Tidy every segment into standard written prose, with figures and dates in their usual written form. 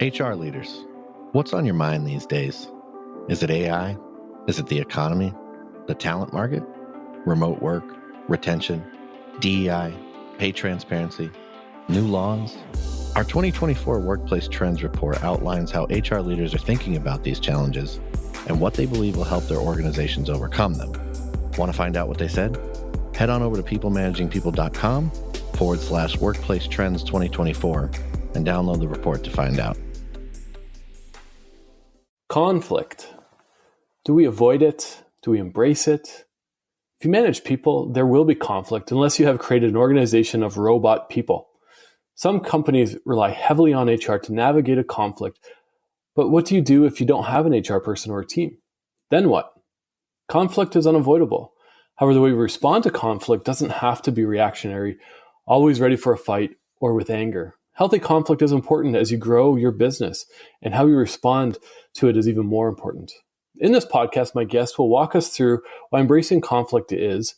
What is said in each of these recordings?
HR leaders, what's on your mind these days? Is it AI? Is it the economy? The talent market? Remote work? Retention? DEI? Pay transparency? New laws? Our 2024 Workplace Trends Report outlines how HR leaders are thinking about these challenges and what they believe will help their organizations overcome them. Want to find out what they said? Head on over to peoplemanagingpeople.com/Workplace Trends 2024 and download the report to find out. Conflict. Do we avoid it? Do we embrace it? If you manage people, there will be conflict unless you have created an organization of robot people. Some companies rely heavily on HR to navigate a conflict, but what do you do if you don't have an HR person or a team? Then what? Conflict is unavoidable. However, the way we respond to conflict doesn't have to be reactionary, always ready for a fight or with anger. Healthy conflict is important as you grow your business, and how you respond to it is even more important. In this podcast, my guest will walk us through why embracing conflict is,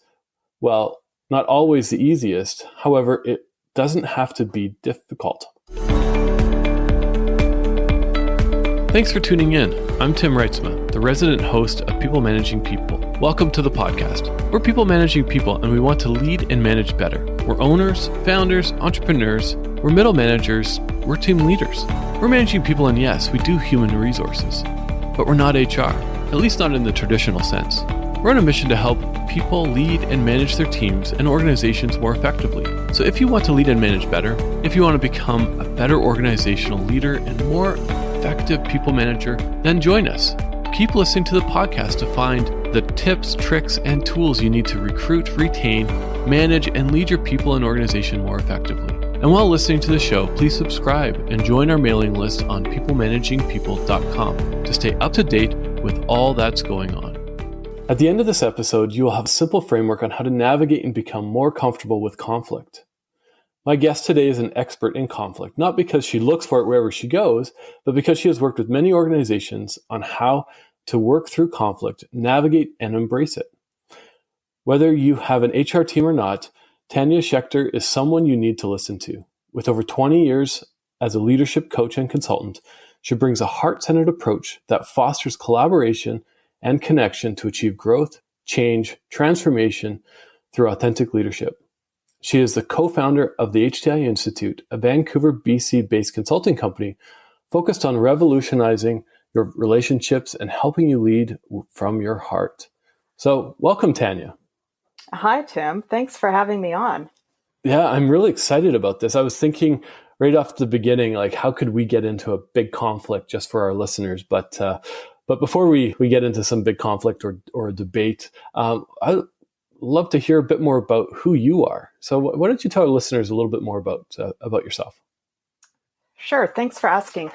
well, not always the easiest. However, it doesn't have to be difficult. Thanks for tuning in. I'm Tim Reitzma, the resident host of People Managing People. Welcome to the podcast. We're people managing people, and we want to lead and manage better. We're owners, founders, entrepreneurs. We're middle managers. We're team leaders. We're managing people, and yes, we do human resources. But we're not HR, at least not in the traditional sense. We're on a mission to help people lead and manage their teams and organizations more effectively. So if you want to lead and manage better, if you want to become a better organizational leader and more effective people manager, then join us. Keep listening to the podcast to find the tips, tricks, and tools you need to recruit, retain, manage, and lead your people and organization more effectively. And while listening to the show, please subscribe and join our mailing list on peoplemanagingpeople.com to stay up to date with all that's going on. At the end of this episode, you will have a simple framework on how to navigate and become more comfortable with conflict. My guest today is an expert in conflict, not because she looks for it wherever she goes, but because she has worked with many organizations on how to work through conflict, navigate, and embrace it. Whether you have an HR team or not, Tanya Schecter is someone you need to listen to. With over 20 years as a leadership coach and consultant, she brings a heart-centered approach that fosters collaboration and connection to achieve growth, change, transformation through authentic leadership. She is the co-founder of the HTI Institute, a Vancouver, BC-based consulting company focused on revolutionizing your relationships and helping you lead from your heart. So welcome, Tanya. Hi, Tim. Thanks for having me on. Yeah, I'm really excited about this. I was thinking right off the beginning, like, how could we get into a big conflict just for our listeners? But before we get into some big conflict or a debate, I'd love to hear a bit more about who you are. So why don't you tell our listeners a little bit more about yourself? Sure. Thanks for asking.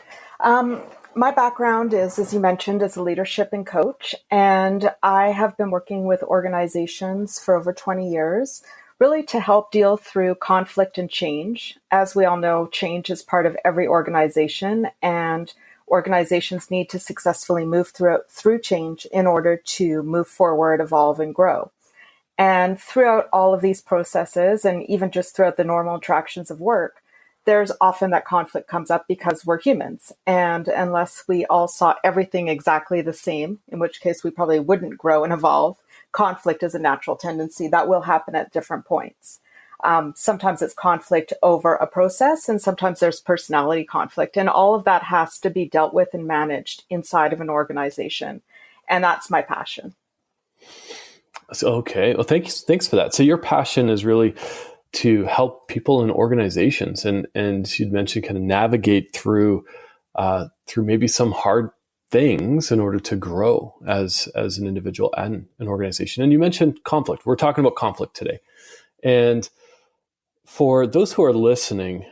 My background is, as you mentioned, as a leadership and coach, and I have been working with organizations for over 20 years, really to help deal through conflict and change. As we all know, change is part of every organization, and organizations need to successfully move through change in order to move forward, evolve, and grow. And throughout all of these processes, and even just throughout the normal interactions of work, there's often that conflict comes up because we're humans. And unless we all saw everything exactly the same, in which case we probably wouldn't grow and evolve, conflict is a natural tendency that will happen at different points. Sometimes it's conflict over a process, and sometimes there's personality conflict. And all of that has to be dealt with and managed inside of an organization. And that's my passion. Okay. Well, thanks for that. So your passion is really to help people in organizations, and you'd mentioned kind of navigate through maybe some hard things in order to grow as an individual and an organization. And you mentioned conflict. We're talking about conflict today. And for those who are listening,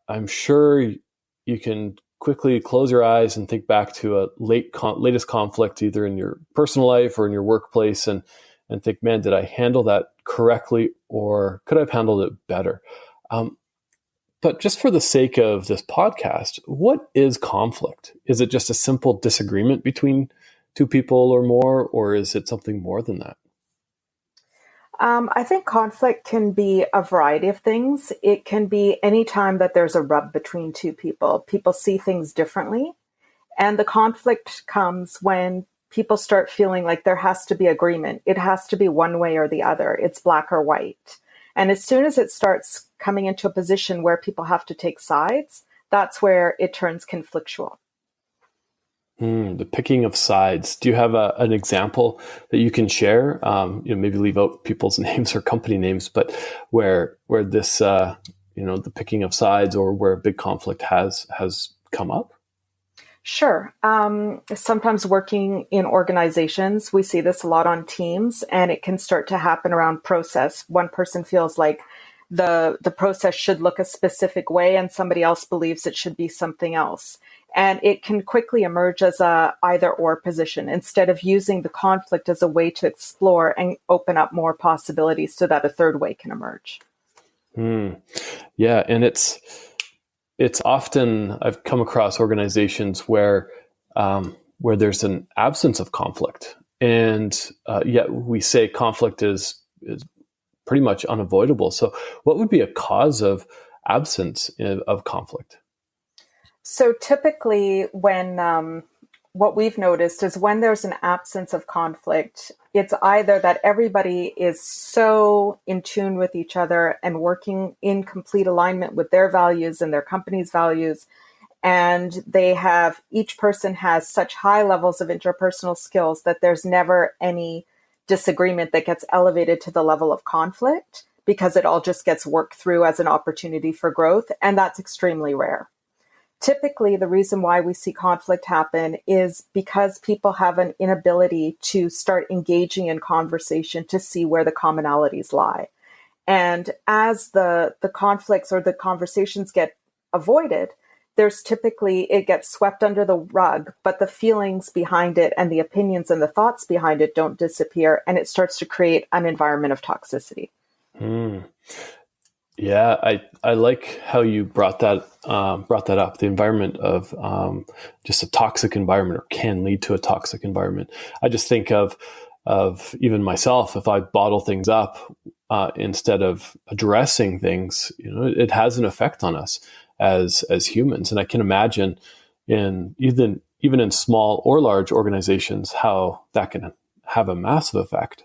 I'm sure you can quickly close your eyes and think back to a latest conflict, either in your personal life or in your workplace, and think, man, did I handle that correctly, or could I have handled it better? But just for the sake of this podcast, what is conflict? Is it just a simple disagreement between two people or more, or is it something more than that? I think conflict can be a variety of things. It can be any time that there's a rub between two people. People see things differently. And the conflict comes when people start feeling like there has to be agreement. It has to be one way or the other. It's black or white. And as soon as it starts coming into a position where people have to take sides, that's where it turns conflictual. The picking of sides. Do you have an example that you can share? Maybe leave out people's names or company names, but where this, the picking of sides or where a big conflict has come up? Sure. Sometimes working in organizations, we see this a lot on teams, and it can start to happen around process. One person feels like the process should look a specific way, and somebody else believes it should be something else. And it can quickly emerge as a either or position instead of using the conflict as a way to explore and open up more possibilities so that a third way can emerge. Yeah. And it's often, I've come across organizations where there's an absence of conflict, and yet we say conflict is pretty much unavoidable. So what would be a cause of absence of conflict? So typically when what we've noticed is when there's an absence of conflict, it's either that everybody is so in tune with each other and working in complete alignment with their values and their company's values, and each person has such high levels of interpersonal skills that there's never any disagreement that gets elevated to the level of conflict, because it all just gets worked through as an opportunity for growth, and that's extremely rare. Typically, the reason why we see conflict happen is because people have an inability to start engaging in conversation to see where the commonalities lie. And as the conflicts or the conversations get avoided, it gets swept under the rug, but the feelings behind it and the opinions and the thoughts behind it don't disappear, and it starts to create an environment of toxicity. Yeah, I like how you brought that up. The environment of just a toxic environment, or can lead to a toxic environment. I just think of even myself. If I bottle things up instead of addressing things, it has an effect on us as humans. And I can imagine even in small or large organizations how that can have a massive effect.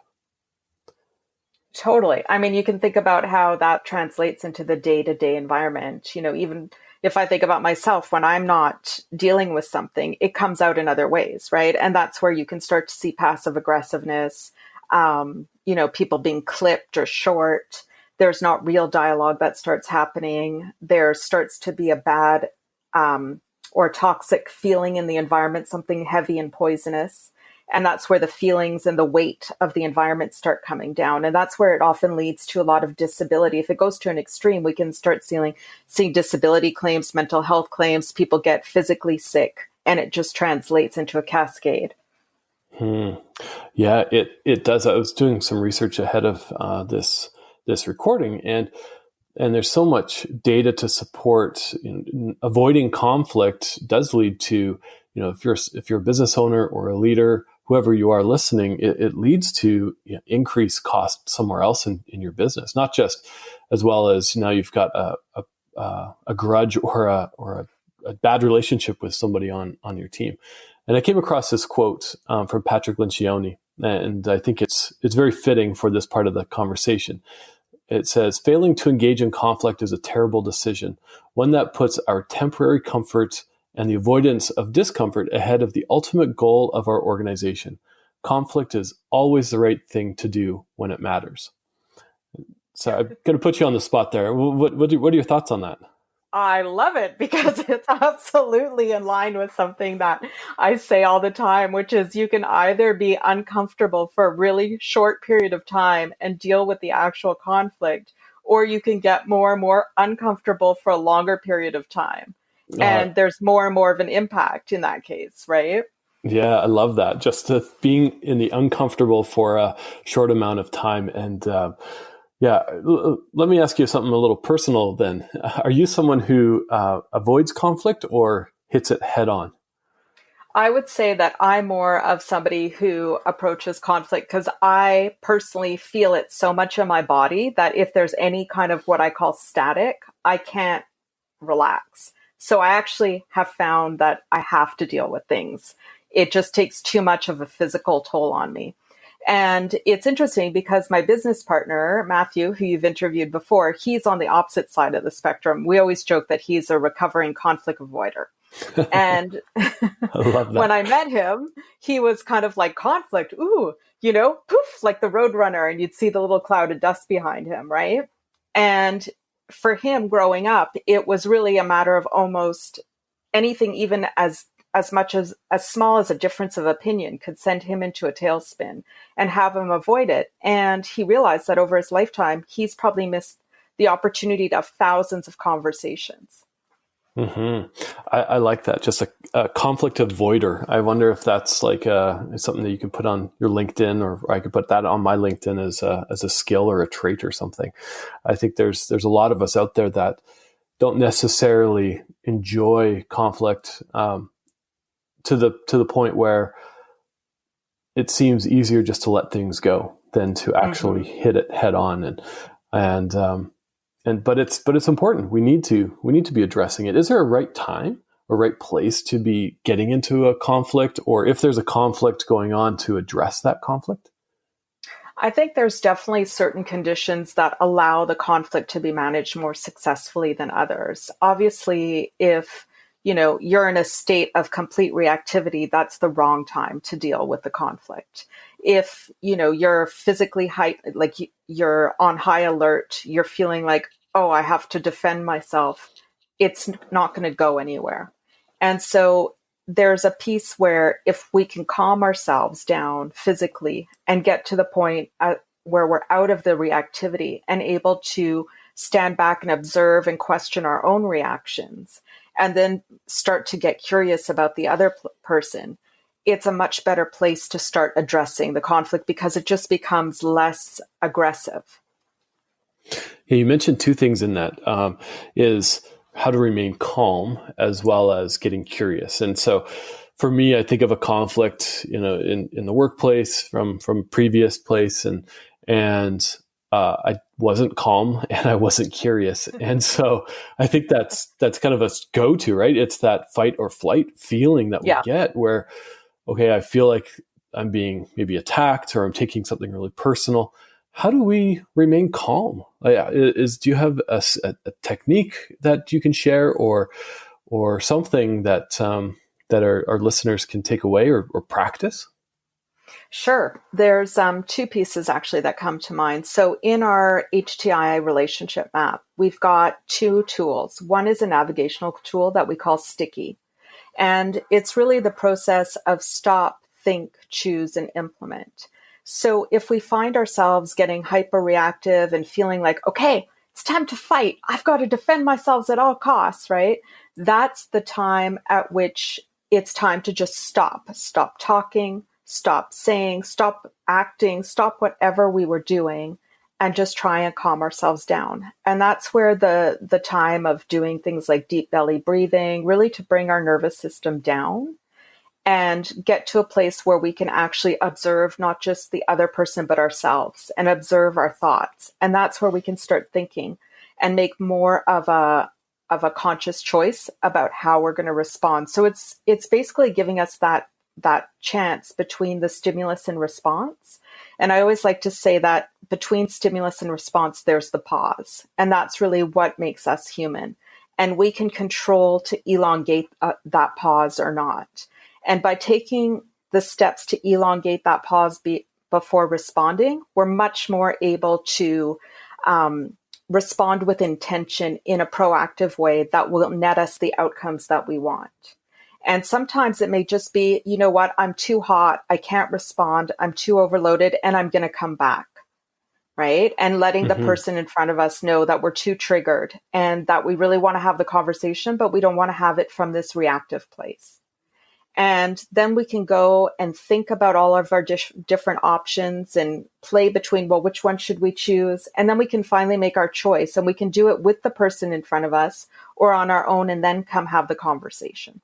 Totally. I mean, you can think about how that translates into the day-to-day environment. Even if I think about myself, when I'm not dealing with something, it comes out in other ways, right? And that's where you can start to see passive aggressiveness, people being clipped or short. There's not real dialogue that starts happening. There starts to be a bad or toxic feeling in the environment, something heavy and poisonous. And that's where the feelings and the weight of the environment start coming down. And that's where it often leads to a lot of disability. If it goes to an extreme, we can start seeing disability claims, mental health claims, people get physically sick, and it just translates into a cascade. Yeah, it does. I was doing some research ahead of this recording, and there's so much data to support avoiding conflict does lead to, if you're a business owner or a leader, whoever you are listening, it leads to increased cost somewhere else in your business, not just as well as now you've got a grudge or a bad relationship with somebody on your team. And I came across this quote from Patrick Lencioni, and I think it's very fitting for this part of the conversation. It says, "Failing to engage in conflict is a terrible decision, one that puts our temporary comfort and the avoidance of discomfort ahead of the ultimate goal of our organization. Conflict is always the right thing to do when it matters." So I'm going to put you on the spot there. What are your thoughts on that? I love it, because it's absolutely in line with something that I say all the time, which is you can either be uncomfortable for a really short period of time and deal with the actual conflict, or you can get more and more uncomfortable for a longer period of time. And there's more and more of an impact in that case, right? Yeah, I love that. Just being in the uncomfortable for a short amount of time. And let me ask you something a little personal then. Are you someone who avoids conflict or hits it head on? I would say that I'm more of somebody who approaches conflict because I personally feel it so much in my body that if there's any kind of what I call static, I can't relax. So I actually have found that I have to deal with things. It just takes too much of a physical toll on me. And it's interesting because my business partner, Matthew, who you've interviewed before, he's on the opposite side of the spectrum. We always joke that he's a recovering conflict avoider. And I love that. when I met him, he was kind of like conflict. Ooh, poof, like the Roadrunner, and you'd see the little cloud of dust behind him, right? And for him growing up, it was really a matter of almost anything, even as much as small as a difference of opinion could send him into a tailspin and have him avoid it. And he realized that over his lifetime, he's probably missed the opportunity to have thousands of conversations. Mm-hmm. I like that. Just a conflict avoider. I wonder if that's like something that you can put on your LinkedIn, or I could put that on my LinkedIn as a skill or a trait or something. I think there's a lot of us out there that don't necessarily enjoy conflict to the point where it seems easier just to let things go than to actually hit it head on. But it's important. We need to be addressing it. Is there a right time or right place to be getting into a conflict, or if there's a conflict going on, to address that conflict? I think there's definitely certain conditions that allow the conflict to be managed more successfully than others. Obviously, if you're in a state of complete reactivity, that's the wrong time to deal with the conflict. If, you're physically like you're on high alert, you're feeling like, oh, I have to defend myself, it's not going to go anywhere. And so there's a piece where if we can calm ourselves down physically and get to the point where we're out of the reactivity and able to stand back and observe and question our own reactions, and then start to get curious about the other person, it's a much better place to start addressing the conflict because it just becomes less aggressive. Yeah, you mentioned two things in that, is how to remain calm as well as getting curious. And so for me, I think of a conflict, in the workplace from previous place, and I wasn't calm and I wasn't curious. And so I think that's kind of a go-to, right? It's that fight or flight feeling that we get where, okay, I feel like I'm being maybe attacked or I'm taking something really personal. How do we remain calm? Do you have a technique that you can share, or something that our listeners can take away or practice? Sure. There's two pieces actually that come to mind. So in our HTI relationship map, we've got two tools. One is a navigational tool that we call Sticky. And it's really the process of stop, think, choose, and implement. So if we find ourselves getting hyper-reactive and feeling like, okay, it's time to fight, I've got to defend myself at all costs, right? That's the time at which it's time to just stop talking, stop saying, stop acting, stop whatever we were doing, and just try and calm ourselves down. And that's where the time of doing things like deep belly breathing, really to bring our nervous system down and get to a place where we can actually observe not just the other person, but ourselves, and observe our thoughts. And that's where we can start thinking and make more of a conscious choice about how we're going to respond. So it's basically giving us that chance between the stimulus and response. And I always like to say that between stimulus and response, there's the pause. And that's really what makes us human. And we can control to elongate that pause or not. And by taking the steps to elongate that pause before responding, we're much more able to respond with intention in a proactive way that will net us the outcomes that we want. And sometimes it may just be, you know what, I'm too hot, I can't respond, I'm too overloaded, and I'm going to come back, right? And letting the person in front of us know that we're too triggered and that we really want to have the conversation, but we don't want to have it from this reactive place. And then we can go and think about all of our different options and play between, well, which one should we choose? And then we can finally make our choice, and we can do it with the person in front of us or on our own, and then come have the conversation.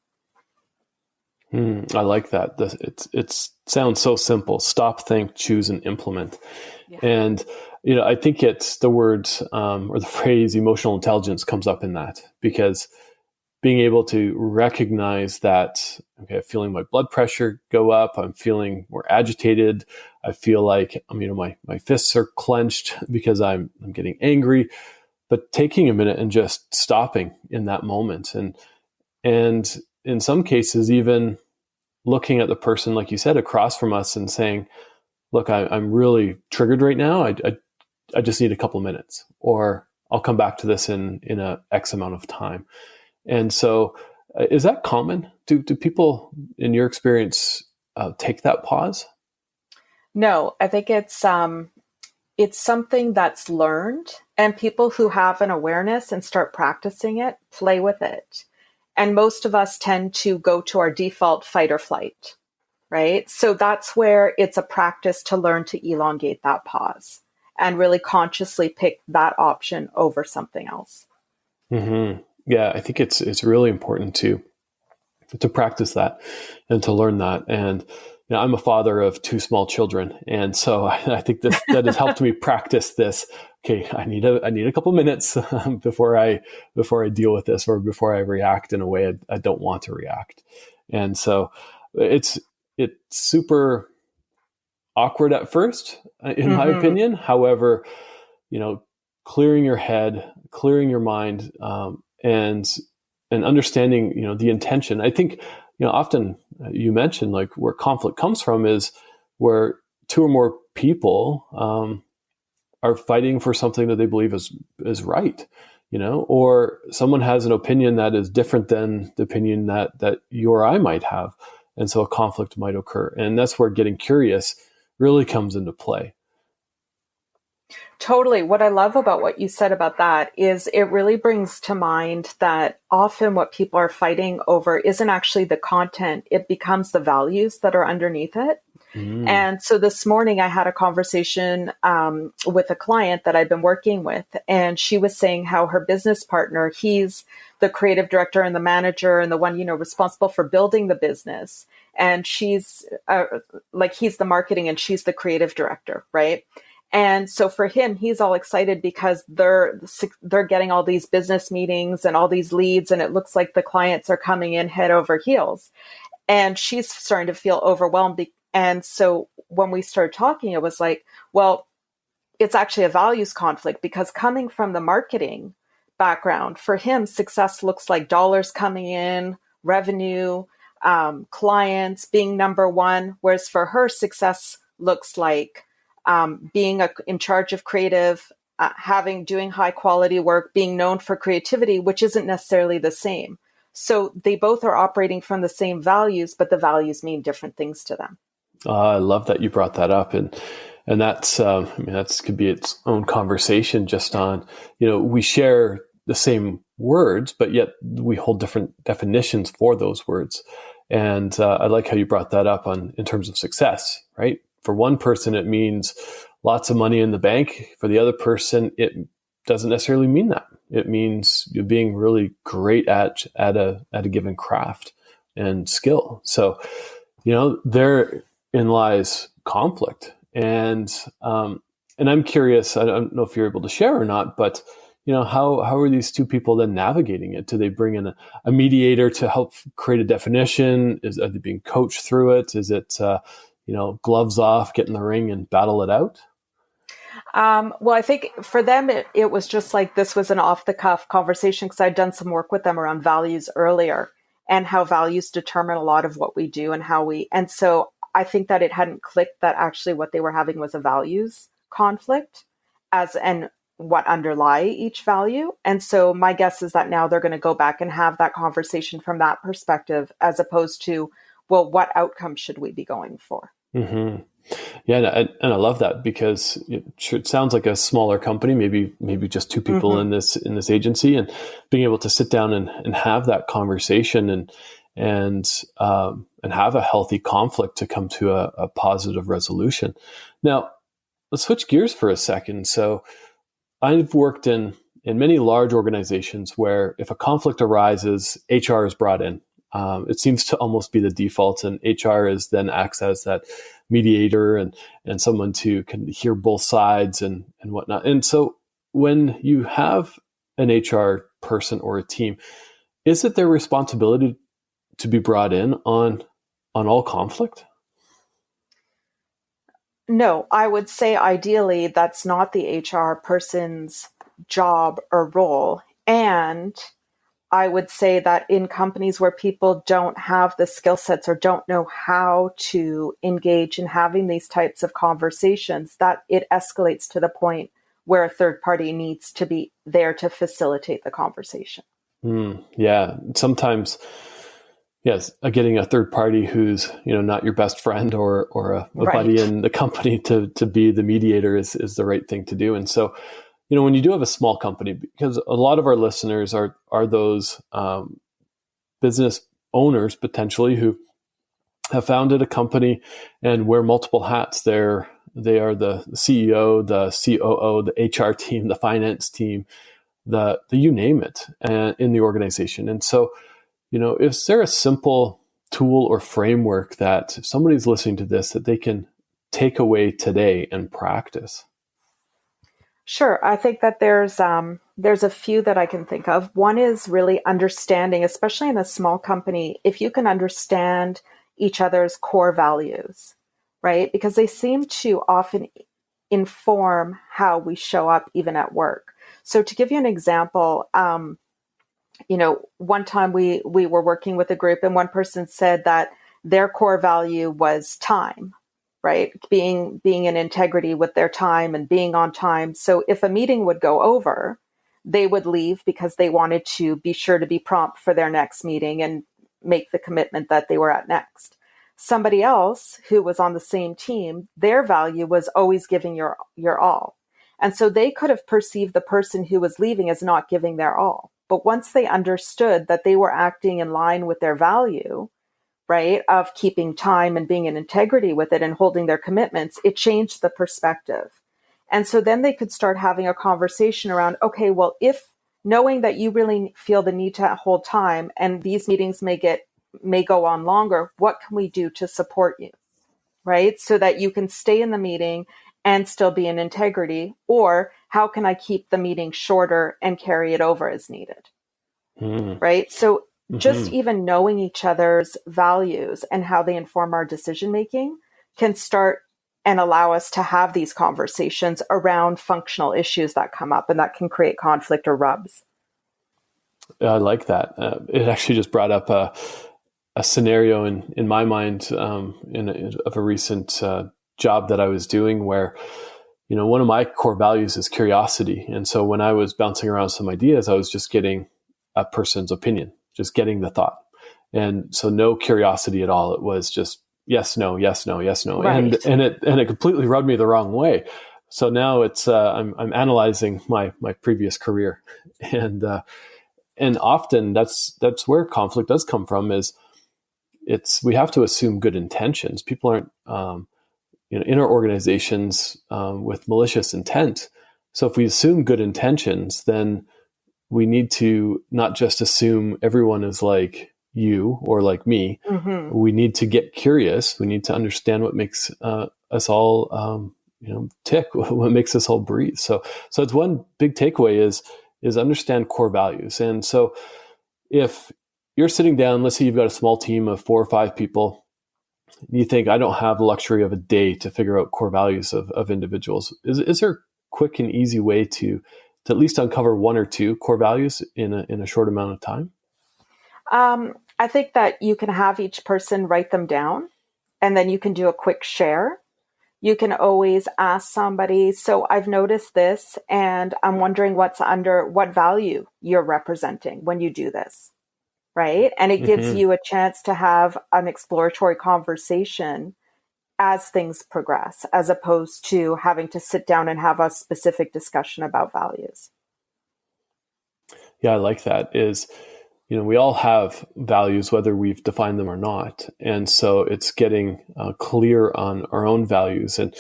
I like that. It sounds so simple. Stop, think, choose, and implement. Yeah. And I think it's the word or the phrase emotional intelligence comes up in that, because being able to recognize that, okay, I'm feeling my blood pressure go up, I'm feeling more agitated, I feel like my fists are clenched because I'm getting angry, but taking a minute and just stopping in that moment, and in some cases even looking at the person, like you said, across from us and saying, look, I'm really triggered right now. I just need a couple minutes, or I'll come back to this in a X amount of time. And so is that common? Do people, in your experience, take that pause? No, I think it's something that's learned, and people who have an awareness and start practicing it, play with it. And most of us tend to go to our default fight or flight, right? So that's where it's a practice to learn to elongate that pause and really consciously pick that option over something else. Mm-hmm. Yeah, I think it's really important to practice that and to learn that. And I'm a father of 2 small children, and so I think that has helped me practice this. Okay, I need a couple minutes before I deal with this, or before I react in a way I don't want to react. And so it's super awkward at first, in my opinion. However, clearing your head, clearing your mind, and understanding, the intention. I think, often you mentioned like where conflict comes from is where 2 or more people are fighting for something that they believe is right, or someone has an opinion that is different than the opinion that you or I might have. And so a conflict might occur. And that's where getting curious really comes into play. Totally. What I love about what you said about that is it really brings to mind that often what people are fighting over isn't actually the content. It becomes the values that are underneath it. And so this morning I had a conversation with a client that I've been working with, and she was saying how her business partner, he's the creative director and the manager and the one, responsible for building the business. And she's he's the marketing and she's the creative director, right? And so for him, he's all excited because they're getting all these business meetings and all these leads, and it looks like the clients are coming in head over heels. And she's starting to feel overwhelmed. And so when we started talking, it was like, well, it's actually a values conflict, because coming from the marketing background, for him, success looks like dollars coming in, revenue, clients, being number one. Whereas for her, success looks like being in charge of creative, doing high quality work, being known for creativity, which isn't necessarily the same. So they both are operating from the same values, but the values mean different things to them. I love that you brought that up, and that's that's could be its own conversation just on, we share the same words, but yet we hold different definitions for those words. And I like how you brought that up in terms of success, right? For one person, it means lots of money in the bank. For the other person, it doesn't necessarily mean that. It means you're being really great at a given craft and skill. So, therein lies conflict. And I'm curious, I don't know if you're able to share or not, but how are these 2 people then navigating it? Do they bring in a mediator to help create a definition? Are they being coached through it? Is it gloves off, get in the ring and battle it out? Well, I think for them, it was just like this was an off-the-cuff conversation, because I'd done some work with them around values earlier and how values determine a lot of what we do and so I think that it hadn't clicked that actually what they were having was a values conflict and what underlie each value. And so my guess is that now they're going to go back and have that conversation from that perspective, as opposed to, well, what outcome should we be going for? Mm-hmm. Yeah, and I love that, because it sounds like a smaller company, maybe just 2 people in this agency, and being able to sit down and have that conversation and have a healthy conflict to come to a positive resolution. Now, let's switch gears for a second. So, I've worked in many large organizations where if a conflict arises, HR is brought in, It seems to almost be the default, and HR is then acts as that mediator and someone to can hear both sides and whatnot. And so when you have an HR person or a team, is it their responsibility to be brought in on all conflict? No, I would say ideally that's not the HR person's job or role. And I would say that in companies where people don't have the skill sets or don't know how to engage in having these types of conversations, that it escalates to the point where a third party needs to be there to facilitate the conversation. Yeah. Sometimes, yes, getting a third party who's, not your best friend or a Right. buddy in the company to be the mediator is the right thing to do. And so, when you do have a small company, because a lot of our listeners are those business owners potentially who have founded a company and wear multiple hats. They are the CEO, the COO, the HR team, the finance team, the you name it, in the organization. And so, is there a simple tool or framework that if somebody's listening to this that they can take away today and practice? Sure. I think that there's a few that I can think of. One is really understanding, especially in a small company, if you can understand each other's core values, right? Because they seem to often inform how we show up even at work. So to give you an example, one time we were working with a group and one person said that their core value was time, right? Being in integrity with their time and being on time. So if a meeting would go over, they would leave because they wanted to be sure to be prompt for their next meeting and make the commitment that they were at next. Somebody else who was on the same team, their value was always giving your all. And so they could have perceived the person who was leaving as not giving their all. But once they understood that they were acting in line with their value, right, of keeping time and being in integrity with it and holding their commitments, it changed the perspective. And so then they could start having a conversation around, okay, well, if knowing that you really feel the need to hold time and these meetings may go on longer, what can we do to support you, right? So that you can stay in the meeting and still be in integrity, or how can I keep the meeting shorter and carry it over as needed, right? So just even knowing each other's values and how they inform our decision-making can start and allow us to have these conversations around functional issues that come up and that can create conflict or rubs. I like that. It actually just brought up a scenario in my mind of a recent job that I was doing where, one of my core values is curiosity. And so when I was bouncing around some ideas, I was just getting a person's opinion, just getting the thought. And so no curiosity at all. It was just yes, no, yes, no, yes, no. Right. And it completely rubbed me the wrong way. So now it's, I'm analyzing my previous career and often that's where conflict does come from we have to assume good intentions. People aren't, in our organizations with malicious intent. So if we assume good intentions, then we need to not just assume everyone is like you or like me. Mm-hmm. We need to get curious. We need to understand what makes us all, tick, what makes us all breathe. So it's one big takeaway is understand core values. And so if you're sitting down, let's say you've got a small team of 4 or 5 people, you think, I don't have the luxury of a day to figure out core values of individuals. Is there a quick and easy way to at least uncover 1 or 2 core values in a short amount of time? I think that you can have each person write them down and then you can do a quick share. You can always ask somebody, so I've noticed this and I'm wondering what value you're representing when you do this. Right. And it gives you a chance to have an exploratory conversation as things progress, as opposed to having to sit down and have a specific discussion about values. Yeah, I like that. We all have values, whether we've defined them or not. And so it's getting clear on our own values. And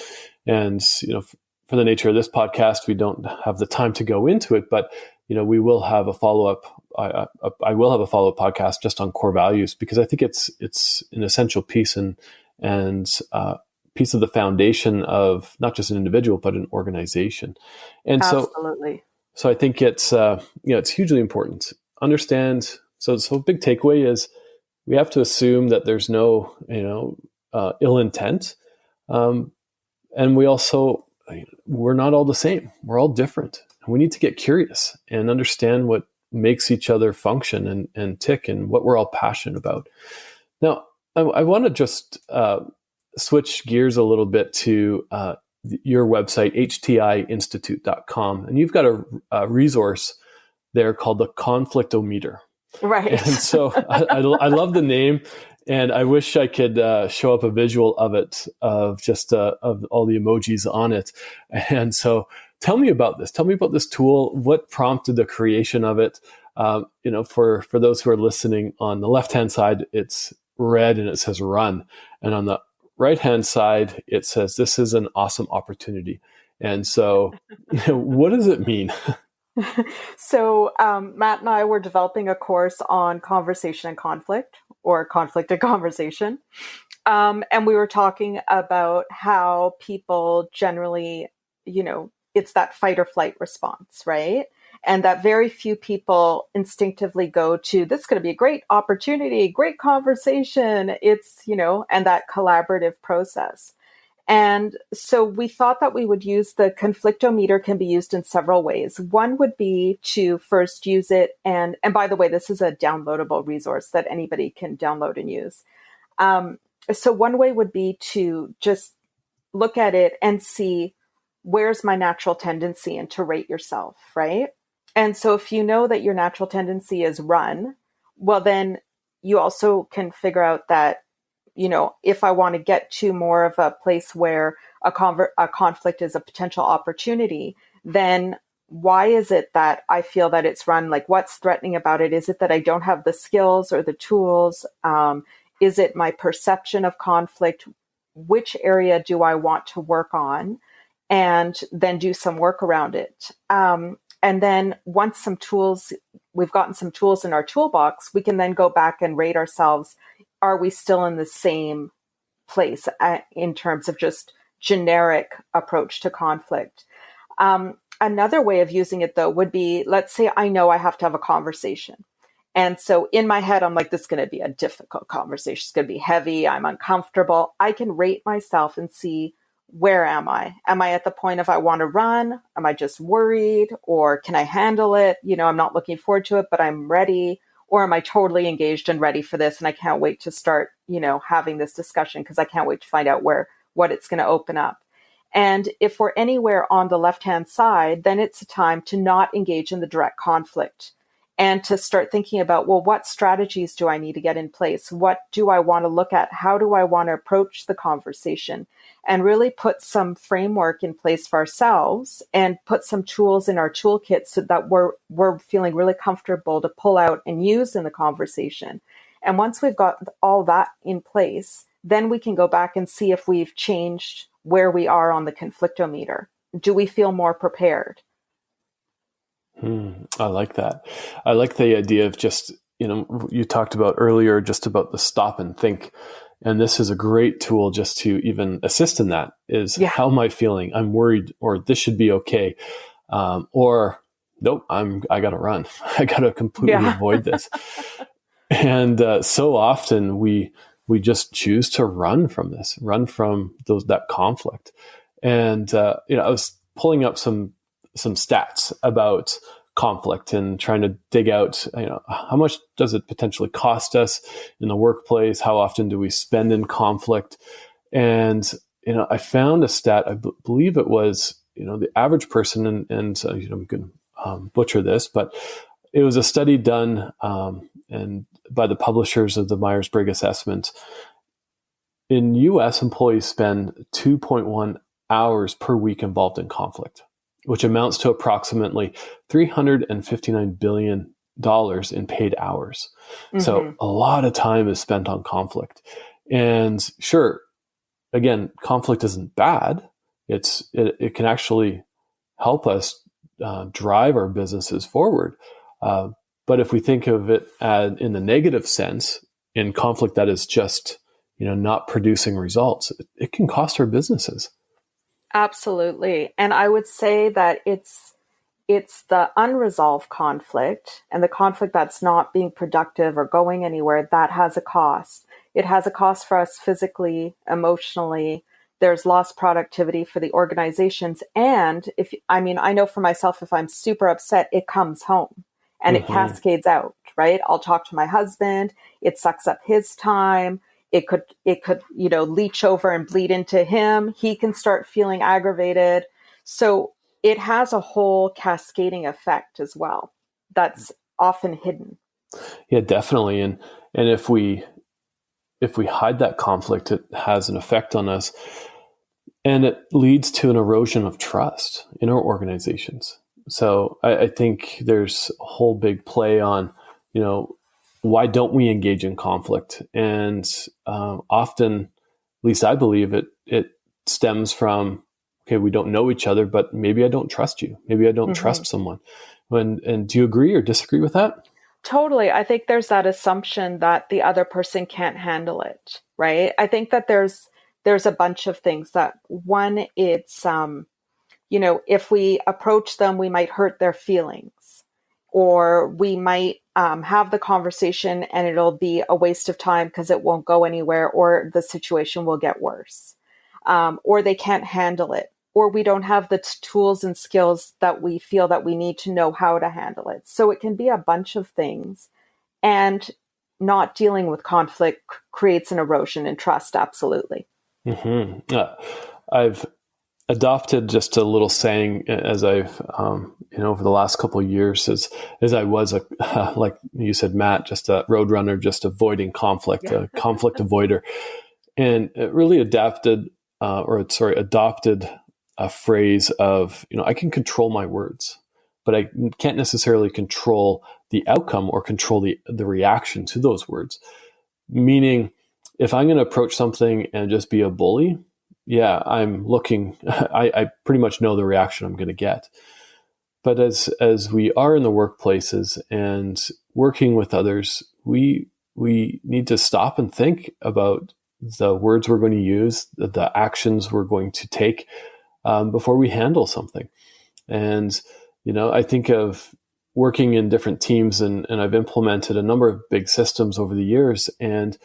for the nature of this podcast, we don't have the time to go into it, but we will have a follow-up I will have a follow-up podcast just on core values, because I think it's an essential piece and piece of the foundation of not just an individual but an organization. And Absolutely. so I think it's it's hugely important. Understand. So big takeaway is we have to assume that there's no ill intent, and we're not all the same. We're all different. We need to get curious and understand what makes each other function and tick, and what we're all passionate about. Now, I want to just switch gears a little bit to your website, HTIinstitute.com. And you've got a resource there called the Conflictometer. Right. And so I love the name. And I wish I could show up a visual of it, of all the emojis on it. And so tell me about this. Tell me about this tool. What prompted the creation of it? For those who are listening, on the left-hand side, it's red and it says run. And on the right-hand side, it says, this is an awesome opportunity. And so what does it mean? So Matt and I were developing a course on conversation and conflict, or conflict and conversation. And we were talking about how people generally, it's that fight or flight response, right? And that very few people instinctively go to, this is going to be a great opportunity, great conversation. It's, and that collaborative process. And so we thought that we would use the conflictometer. Can be used in several ways. One would be to first use it. And by the way, this is a downloadable resource that anybody can download and use. So one way would be to just look at it and see, where's my natural tendency, and to rate yourself, right? And so if you know that your natural tendency is run, well, then you also can figure out that, if I want to get to more of a place where a conflict is a potential opportunity, then why is it that I feel that it's run? Like, what's threatening about it? Is it that I don't have the skills or the tools? Is it my perception of conflict? Which area do I want to work on? And then do some work around it. And then once we've gotten some tools in our toolbox, we can then go back and rate ourselves. Are we still in the same place in terms of just generic approach to conflict? Another way of using it, though, would be, let's say I know I have to have a conversation. And so in my head, I'm like, this is going to be a difficult conversation. It's going to be heavy. I'm uncomfortable. I can rate myself and see, where am I? Am I at the point of I want to run? Am I just worried? Or can I handle it? I'm not looking forward to it, but I'm ready. Or am I totally engaged and ready for this? And I can't wait to start, having this discussion, because I can't wait to find out what it's going to open up. And if we're anywhere on the left-hand side, then it's a time to not engage in the direct conflict, and to start thinking about, well, what strategies do I need to get in place? What do I want to look at? How do I want to approach the conversation? And really put some framework in place for ourselves, and put some tools in our toolkit so that we're feeling really comfortable to pull out and use in the conversation. And once we've got all that in place, then we can go back and see if we've changed where we are on the conflictometer. Do we feel more prepared? I like that. I like the idea of just, you talked about earlier just about the stop and think. And this is a great tool just to even assist in that is, how am I feeling? I'm worried, or this should be okay. Or nope, I got to run. I got to completely avoid this. And so often we just choose to run from that conflict. And, I was pulling up some stats about conflict and trying to dig out, how much does it potentially cost us in the workplace? How often do we spend in conflict? And, I found a stat, I believe it was, the average person, and I'm going to butcher this, but it was a study done and by the publishers of the Myers-Briggs assessment. In US, employees spend 2.1 hours per week involved in conflict, which amounts to approximately $359 billion in paid hours. Mm-hmm. So a lot of time is spent on conflict. And sure, again, conflict isn't bad. It can actually help us drive our businesses forward. But if we think of it in the negative sense, in conflict that is just, not producing results, it can cost our businesses. Absolutely. And I would say that it's the unresolved conflict and the conflict that's not being productive or going anywhere that has a cost. It has a cost for us physically, emotionally. There's lost productivity for the organizations. And I know for myself, if I'm super upset, it comes home and it cascades out, right? I'll talk to my husband. It sucks up his time. It could, leach over and bleed into him. He can start feeling aggravated. So it has a whole cascading effect as well that's often hidden. Yeah, definitely. And if we hide that conflict, it has an effect on us, and it leads to an erosion of trust in our organizations. So I think there's a whole big play on, why don't we engage in conflict? And often, at least I believe it stems from, okay, we don't know each other, but maybe I don't trust you. Maybe I don't trust someone. And do you agree or disagree with that? Totally. I think there's that assumption that the other person can't handle it, right? I think that there's a bunch of things that one, it's, if we approach them, we might hurt their feelings, or we might have the conversation and it'll be a waste of time because it won't go anywhere, or the situation will get worse, or they can't handle it, or we don't have the tools and skills that we feel that we need to know how to handle it. So it can be a bunch of things, and not dealing with conflict creates an erosion in trust. Absolutely. I've adopted just a little saying as I've, over the last couple of years, as I was like you said, Matt, just a road runner, just avoiding conflict, a conflict avoider, and it really adopted a phrase of, I can control my words, but I can't necessarily control the outcome or control the reaction to those words. Meaning, if I'm going to approach something and just be a bully, I'm looking, I pretty much know the reaction I'm going to get. But as we are in the workplaces and working with others, we need to stop and think about the words we're going to use, the actions we're going to take before we handle something. And, I think of working in different teams, and I've implemented a number of big systems over the years, and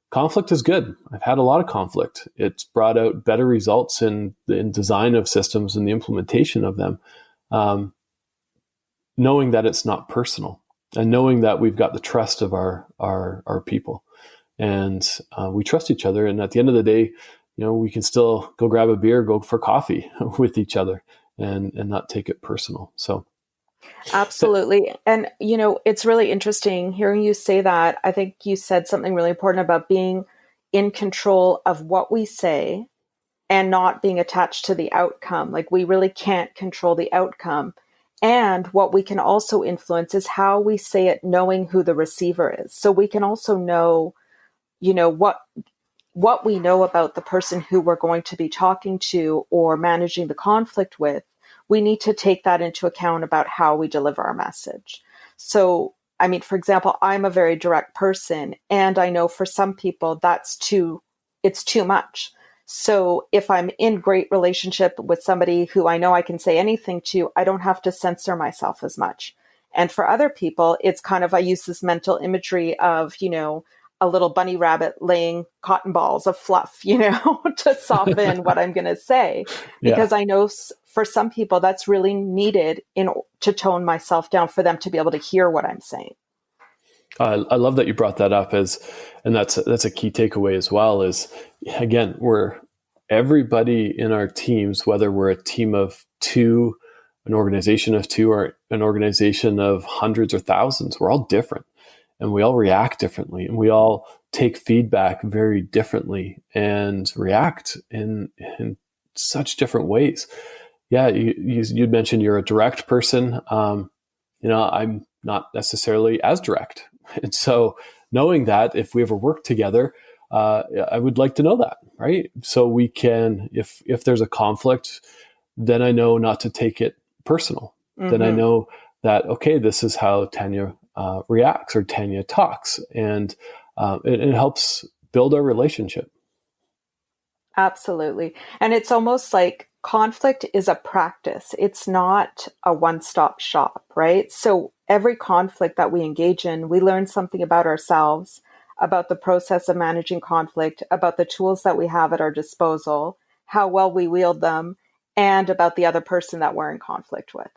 conflict is good. I've had a lot of conflict. It's brought out better results in design of systems and the implementation of them. Knowing that it's not personal, and knowing that we've got the trust of our people, and we trust each other. And at the end of the day, we can still go grab a beer, go for coffee with each other, and not take it personal. So. Absolutely. And, it's really interesting hearing you say that. I think you said something really important about being in control of what we say and not being attached to the outcome. Like, we really can't control the outcome. And what we can also influence is how we say it, knowing who the receiver is. So we can also know, what we know about the person who we're going to be talking to or managing the conflict with. We need to take that into account about how we deliver our message. So, for example, I'm a very direct person, and I know for some people it's too much. So if I'm in great relationship with somebody who I know I can say anything to, I don't have to censor myself as much. And for other people, it's kind of, I use this mental imagery of, a little bunny rabbit laying cotton balls of fluff, to soften what I'm going to say, because I know for some people that's really needed to tone myself down for them to be able to hear what I'm saying. I love that you brought that up and that's a key takeaway as well. Is again, everybody in our teams, whether we're a team of two, an organization of two, or an organization of hundreds or thousands, we're all different. And we all react differently, and we all take feedback very differently and react in such different ways. Yeah, you mentioned you're a direct person. I'm not necessarily as direct. And so knowing that, if we ever work together, I would like to know that, right? So we can, if there's a conflict, then I know not to take it personal. Then I know that, okay, this is how Tanya reacts or Tanya talks, and it helps build our relationship. Absolutely. And it's almost like conflict is a practice. It's not a one-stop shop, right? So every conflict that we engage in, we learn something about ourselves, about the process of managing conflict, about the tools that we have at our disposal, how well we wield them, and about the other person that we're in conflict with.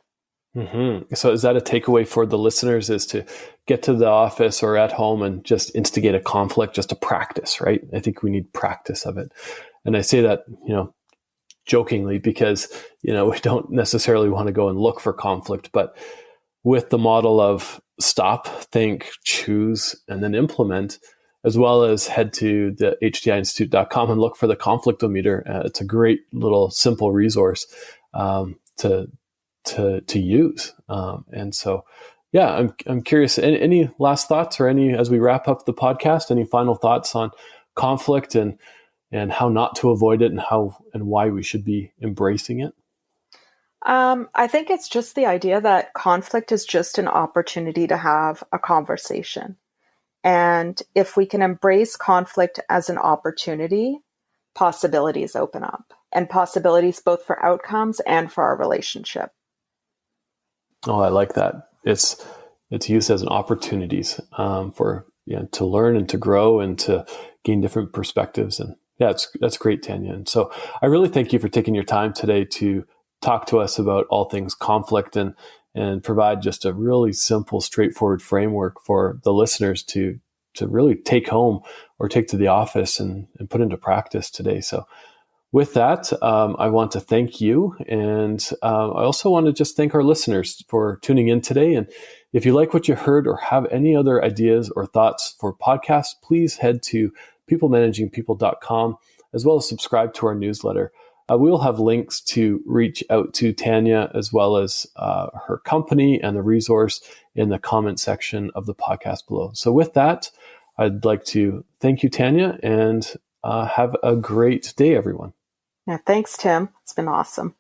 Mm-hmm. So is that a takeaway for the listeners, is to get to the office or at home and just instigate a conflict, just to practice, right? I think we need practice of it. And I say that, jokingly, because, we don't necessarily want to go and look for conflict, but with the model of stop, think, choose, and then implement, as well as head to the HTIinstitute.com and look for the conflictometer. It's a great little simple resource to use. And so, yeah, I'm curious, any last thoughts, or as we wrap up the podcast, any final thoughts on conflict and how not to avoid it, and how and why we should be embracing it? I think it's just the idea that conflict is just an opportunity to have a conversation. And if we can embrace conflict as an opportunity, possibilities open up, and possibilities both for outcomes and for our relationship. Oh, I like that. It's used as an opportunities for to learn and to grow and to gain different perspectives. And yeah, that's great, Tanya. And so I really thank you for taking your time today to talk to us about all things conflict, and provide just a really simple, straightforward framework for the listeners to really take home or take to the office and put into practice today. So with that, I want to thank you. And I also want to just thank our listeners for tuning in today. And if you like what you heard or have any other ideas or thoughts for podcasts, please head to peoplemanagingpeople.com, as well as subscribe to our newsletter. We'll have links to reach out to Tanya, as well as her company and the resource, in the comment section of the podcast below. So with that, I'd like to thank you, Tanya, and have a great day, everyone. Yeah, thanks, Tim. It's been awesome.